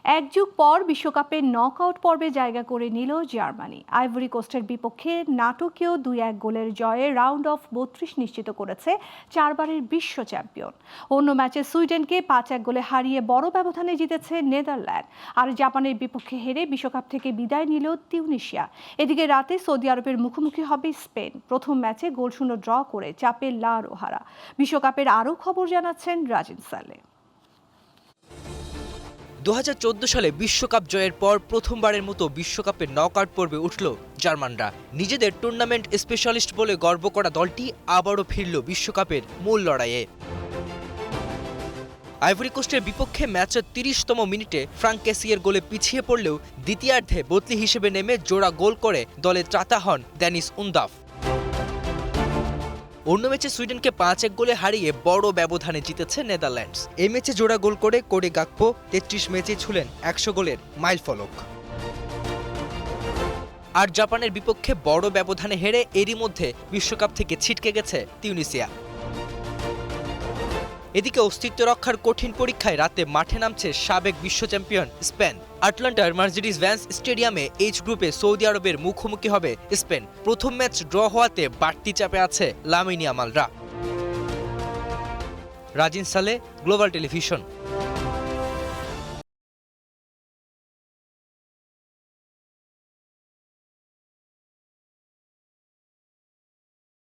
এক যুগ পর বিশ্বকাপের নকআউট পর্বে জায়গা করে নিল জার্মানি। আইভরি কোস্টের বিপক্ষে নাটকীয় 2-1 গোলের জয়ে রাউন্ড অফ 32 নিশ্চিত করেছে চারবারের বিশ্ব চ্যাম্পিয়ন। অন্য ম্যাচে সুইডেনকে 5-1 গোলে হারিয়ে বড় ব্যবধানে জিতেছে নেদারল্যান্ড। আর জাপানের বিপক্ষে হেরে বিশ্বকাপ থেকে বিদায় নিল তিউনিশিয়া। এদিকে রাতে সৌদি আরবের মুখোমুখি হবে স্পেন। প্রথম ম্যাচে গোলশূন্য ড্র করে চাপে লা রোহারা। বিশ্বকাপের আরও খবর জানাচ্ছেন রাজিন সালে। 2014 সালে বিশ্বকাপ জয়ের পর প্রথমবারের মতো বিশ্বকাপের নকআউট পর্বে উঠল জার্মানরা। নিজেদের টুর্নামেন্ট স্পেশালিস্ট বলে গর্ব করা দলটি আবারও ফিরল বিশ্বকাপের মূল লড়াইয়ে। আইভরি কোস্টের বিপক্ষে ম্যাচের 30তম মিনিটে ফ্রাঙ্ক কেসিয়ের গোলে পিছিয়ে পড়লেও দ্বিতীয়ার্ধে বদলি হিসেবে নেমে জোড়া গোল করে দলে ত্রাতা হন ডেনিস উনদাফ। অন্য ম্যাচে সুইডেনকে 5-1 গোলে হারিয়ে বড় ব্যবধানে জিতেছে নেদারল্যান্ডস। এই ম্যাচে জোড়া গোল করে কোডি গাকপো 33 ম্যাচে ছুঁলেন 100 গোলের মাইলফলক। আর জাপানের বিপক্ষে বড় ব্যবধানে হেরে এরই মধ্যে বিশ্বকাপ থেকে ছিটকে গেছে তিউনিসিয়া। এদিকে অস্তিত্ব রক্ষার কঠিন পরীক্ষায় রাতে মাঠে নামছে সাবেক বিশ্ব চ্যাম্পিয়ন স্পেন। আটলান্টার মার্সিডিজ ভ্যান্স স্টেডিয়ামে এইচ গ্রুপে সৌদি আরবের মুখোমুখি হবে স্পেন। প্রথম ম্যাচ ড্র হওয়াতে বাড়তি চাপে আছে লামিন ইয়ামালরা। রাজিন সালে, গ্লোবাল টেলিভিশন।